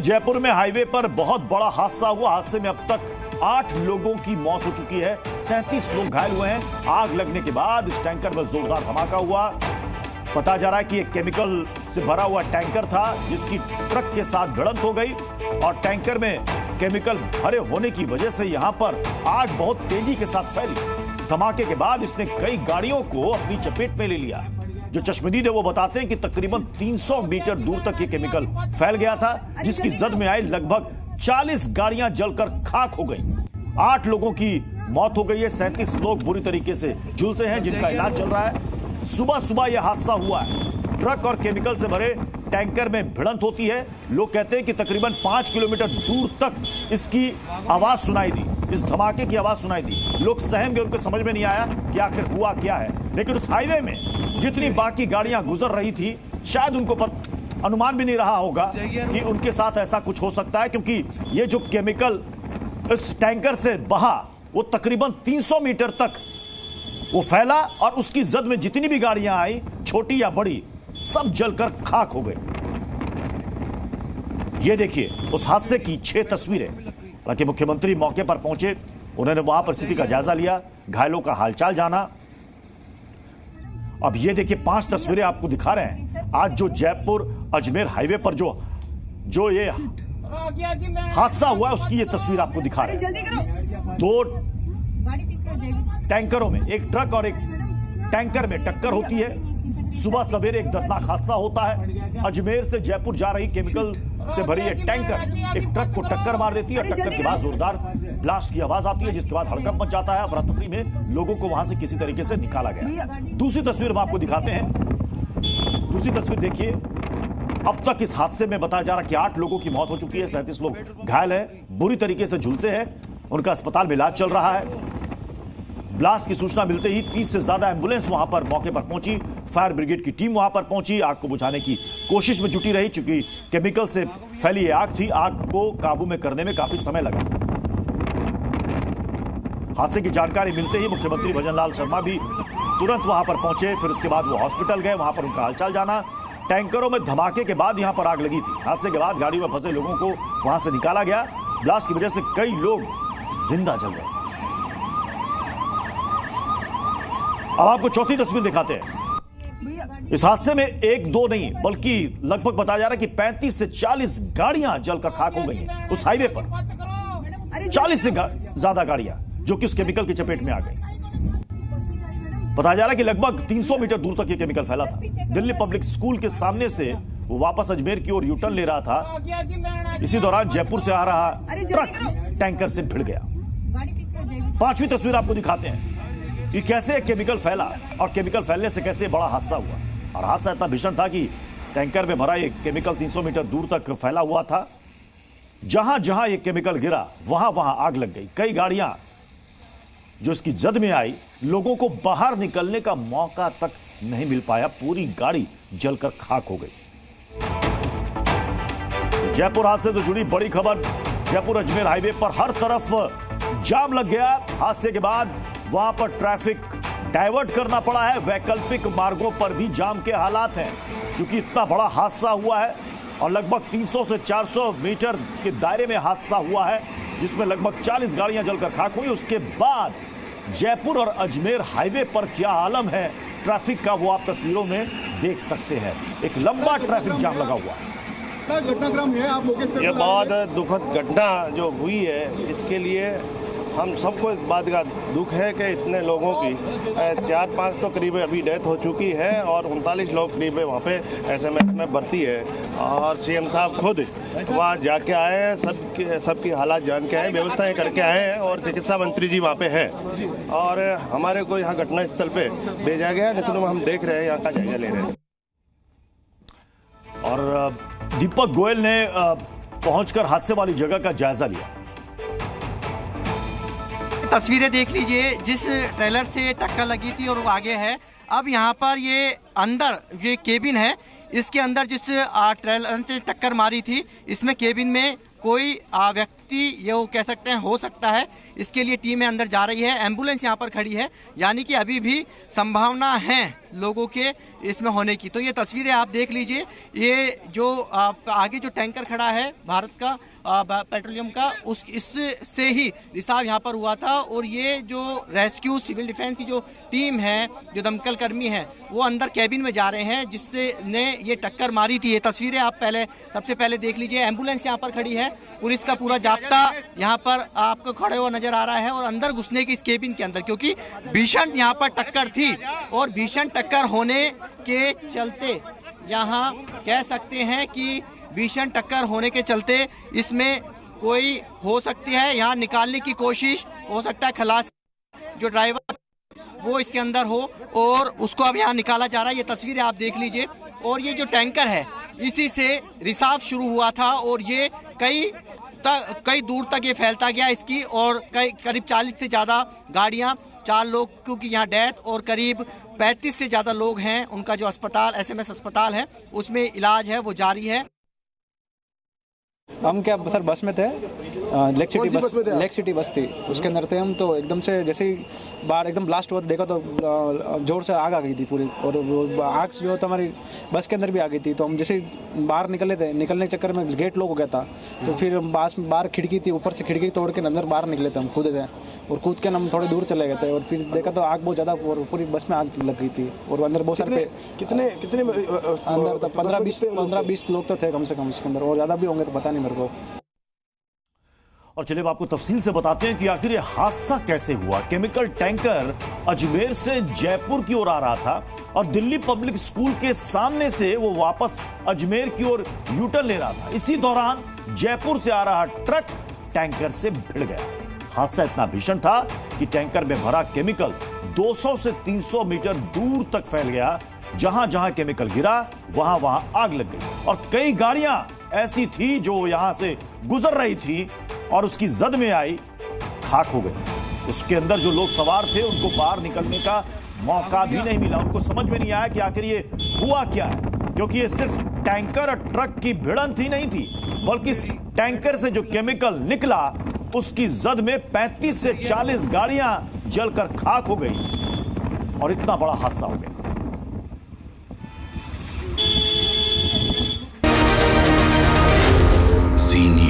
जयपुर में हाईवे पर बहुत बड़ा हादसा हुआ। हादसे में अब तक 8 लोगों की मौत हो चुकी है, 37 लोग घायल हुए हैं। आग लगने के बाद इस टैंकर में जोरदार धमाका हुआ। पता जा रहा है कि एक केमिकल से भरा हुआ टैंकर था जिसकी ट्रक के साथ भिड़ंत हो गई और टैंकर में केमिकल भरे होने की वजह से यहां पर आग बहुत तेजी के साथ फैली। धमाके के बाद इसने कई गाड़ियों को अपनी चपेट में ले लिया। जो चश्मदीद है वो बताते हैं कि तकरीबन 300 मीटर दूर तक ये केमिकल फैल गया था, जिसकी जद में आई लगभग 40 गाड़ियां जलकर खाक हो गई। 8 लोगों की मौत हो गई है, 37 लोग बुरी तरीके से झुलसे हैं जिनका इलाज चल रहा है। सुबह सुबह यह हादसा हुआ है। ट्रक और केमिकल से भरे टैंकर में भिड़ंत होती है। लोग कहते हैं कि तकरीबन 5 किलोमीटर दूर तक इसकी आवाज सुनाई दी, इस धमाके की आवाज सुनाई दी। लोग सहम गए, उनको समझ में नहीं आया कि आखिर हुआ क्या है। लेकिन उस हाईवे में जितनी बाकी गाड़ियां गुजर रही थी, शायद उनको अनुमान भी नहीं रहा होगा कि उनके साथ ऐसा कुछ हो सकता है, क्योंकि ये जो केमिकल इस टैंकर से बहा वो तकरीबन 300 मीटर तक वो फैला और उसकी जद में जितनी भी गाड़ियां आई, छोटी या बड़ी, सब जलकर खाक हो गए। ये देखिए उस हादसे की 6 तस्वीरें। हालांकि मुख्यमंत्री मौके पर पहुंचे, उन्होंने वहां परिस्थिति का जायजा लिया, घायलों का हालचाल जाना। अब ये देखिए 5 तस्वीरें आपको दिखा रहे हैं। आज जो जयपुर अजमेर हाईवे पर जो ये हादसा हुआ है उसकी ये तस्वीर आपको दिखा रहे हैं। 2 टैंकरों में, एक ट्रक और एक टैंकर में टक्कर होती है। सुबह सवेरे एक दर्दनाक हादसा होता है। अजमेर से जयपुर जा रही केमिकल से भरी एक टैंकर एक ट्रक को टक्कर मार देती है। टक्कर के बाद जोरदार ब्लास्ट की आवाज आती है, जिसके बाद हड़कंप मच जाता है। अफरा तफरी में लोगों को वहां से किसी तरीके से निकाला गया। दूसरी तस्वीर हम आपको दिखाते हैं। दूसरी तस्वीर देखिए। अब तक इस हादसे में बताया जा रहा है कि 8 लोगों की मौत हो चुकी है, 37 लोग घायल हैं, बुरी तरीके से झुलसे हैं, उनका अस्पताल में इलाज चल रहा है। ब्लास्ट की सूचना मिलते ही 30 से ज्यादा एम्बुलेंस वहां पर मौके पर पहुंची। फायर ब्रिगेड की टीम वहां पर पहुंची, आग को बुझाने की कोशिश में जुटी रही। चूंकि केमिकल से फैली ये आग थी, आग को काबू में करने में काफी समय लगा। हादसे की जानकारी मिलते ही मुख्यमंत्री भजनलाल शर्मा भी तुरंत वहां पर पहुंचे। फिर उसके बाद वो हॉस्पिटल गए, वहां पर उनका हालचाल जाना। टैंकरों में धमाके के बाद यहां पर आग लगी थी। हादसे के बाद गाड़ी में फंसे लोगों को वहां से निकाला गया। ब्लास्ट की वजह से कई लोग जिंदा जल गए। अब आपको चौथी तस्वीर दिखाते हैं। इस हादसे में 1-2 नहीं बल्कि लगभग बताया जा रहा है कि 35 से 40 गाड़ियां जलकर खाक हो गई हैं उस हाईवे पर। 40 से ज्यादा गाड़ियां जो कि उस केमिकल की चपेट में आ गई। बताया जा रहा है कि लगभग 300 मीटर दूर तक यह केमिकल फैला था। दिल्ली पब्लिक स्कूल के सामने से वो वापस अजमेर की ओर यूटर्न ले रहा था। इसी दौरान जयपुर से आ रहा ट्रक टैंकर से भिड़ गया। 5वीं तस्वीर आपको दिखाते हैं कि कैसे केमिकल फैला और केमिकल फैलने से कैसे बड़ा हादसा हुआ। और हादसा इतना भीषण था कि टैंकर में भरा ये केमिकल 300 मीटर दूर तक फैला हुआ था। जहां जहां ये केमिकल गिरा वहां वहां आग लग गई। कई गाड़ियां जो इसकी जद में आई, लोगों को बाहर निकलने का मौका तक नहीं मिल पाया, पूरी गाड़ी जलकर खाक हो गई। जयपुर हादसे से जुड़ी बड़ी खबर। जयपुर अजमेर हाईवे पर हर तरफ जाम लग गया। हादसे के बाद वहां पर ट्रैफिक डाइवर्ट करना पड़ा है। वैकल्पिक मार्गों पर भी जाम के हालात हैं, क्योंकि इतना बड़ा हादसा हुआ है और लगभग 300 से 400 मीटर के दायरे में हादसा हुआ है, जिसमें लगभग 40 गाड़ियां जलकर खाक हुई। उसके बाद जयपुर और अजमेर हाईवे पर क्या आलम है ट्रैफिक का, वो आप तस्वीरों में देख सकते हैं। एक लंबा ट्रैफिक जाम लगा हुआ है। घटनाक्रम है, आप ये बहुत दुखद घटना जो हुई है, इसके लिए हम सबको इस बात का दुख है कि इतने लोगों की 4-5 तो करीब अभी डेथ हो चुकी है और 39 लोग करीब वहाँ पे एसएमएस में भर्ती है। और सीएम साहब खुद वहाँ जाके आए हैं, सबकी हालात जान के आए, व्यवस्थाएं करके आए हैं और चिकित्सा मंत्री जी वहाँ पे हैं और हमारे को यहाँ घटनास्थल पे भेजा गया। नितिन हम देख रहे हैं, यहाँ का जायजा ले रहे हैं। और दीपक गोयल ने पहुंचकर हादसे वाली जगह का जायजा लिया। तस्वीरें देख लीजिए, जिस ट्रेलर से टक्कर लगी थी और वो आगे है। अब यहाँ पर ये अंदर ये केबिन है, इसके अंदर जिस ट्रेलर से टक्कर मारी थी, इसमें केबिन में कोई व्यक्ति ये वो कह सकते हैं हो सकता है। इसके लिए टीमें अंदर जा रही है, एम्बुलेंस यहाँ पर खड़ी है, यानी कि अभी भी संभावना है लोगों के इसमें होने की। तो ये तस्वीरें आप देख लीजिए, ये जो आगे जो टैंकर खड़ा है भारत का पेट्रोलियम का, इससे ही रिसाव यहाँ पर हुआ था। और ये जो रेस्क्यू सिविल डिफेंस की जो टीम है, जो दमकल कर्मी है, वो अंदर कैबिन में जा रहे हैं जिससे ने ये टक्कर मारी थी। ये तस्वीरें आप सबसे पहले देख लीजिए। एम्बुलेंस यहाँ पर खड़ी है, पुलिस का पूरा जाब्ता यहाँ पर आपको खड़े हुआ नजर आ रहा है और अंदर घुसने की इस केबिन के अंदर, क्योंकि भीषण यहाँ पर टक्कर थी। और भीषण टक्कर होने के चलते यहाँ कह सकते हैं कि भीषण टक्कर होने के चलते इसमें कोई हो सकती है यहाँ निकालने की कोशिश, हो सकता है खलासी जो ड्राइवर वो इसके अंदर हो और उसको अब यहाँ निकाला जा रहा है। ये तस्वीरें आप देख लीजिए। और ये जो टैंकर है इसी से रिसाव शुरू हुआ था और ये कई दूर तक ये फैलता गया इसकी, और करीब 40 से ज़्यादा गाड़ियाँ, 4 लोगों की यहाँ डेथ और करीब 35 से ज़्यादा लोग हैं, उनका जो अस्पताल SMS अस्पताल है उसमें इलाज है वो जारी है। हम क्या सर बस में थे, लेक सिटी बस थी, उसके अंदर थे हम। तो एकदम से जैसे ही बाहर एकदम ब्लास्ट हुआ तो देखा तो जोर से आग आ गई थी पूरी, और वो आग जो तो हमारी बस के अंदर भी आ गई थी। तो हम जैसे बाहर निकले थे, निकलने के चक्कर में गेट लॉक हो गया था। तो फिर बाहर खिड़की थी, ऊपर से खिड़की तोड़ के अंदर बाहर निकले थे, हम कूदे थे और कूद के हम थोड़े दूर चले गए थे। और फिर देखा तो आग बहुत ज़्यादा, और पूरी बस में आग लग गई थी। और अंदर बहुत सारे कितने अंदर तो 15-20 लोग तो थे कम से कम उसके अंदर, और ज़्यादा भी होंगे तो पता नहीं मेरे को। और चलिए आपको तफसील से बताते हैं कि आखिर ये हादसा कैसे हुआ। केमिकल टैंकर अजमेर से जयपुर की ओर आ रहा था और दिल्ली पब्लिक स्कूल के सामने से वो वापस अजमेर की ओर यूटर्न ले रहा था। इसी दौरान जयपुर से आ रहा ट्रक टैंकर से भिड़ गया। हादसा इतना भीषण था कि टैंकर में भरा केमिकल 200 से 300 मीटर दूर तक फैल गया। जहां जहां केमिकल गिरा वहां वहां आग लग गई और कई गाड़ियां ऐसी थी जो यहां से गुजर रही थी और उसकी जद में आई, खाक हो गई। उसके अंदर जो लोग सवार थे उनको बाहर निकलने का मौका भी नहीं मिला। उनको समझ में नहीं आया कि आखिर ये हुआ क्या है, क्योंकि ये सिर्फ टैंकर और ट्रक की भिड़ंत ही नहीं थी, बल्कि इस टैंकर से जो केमिकल निकला उसकी जद में 35 से 40 गाड़ियां जलकर खाक हो गई और इतना बड़ा हादसा हो गया। Senior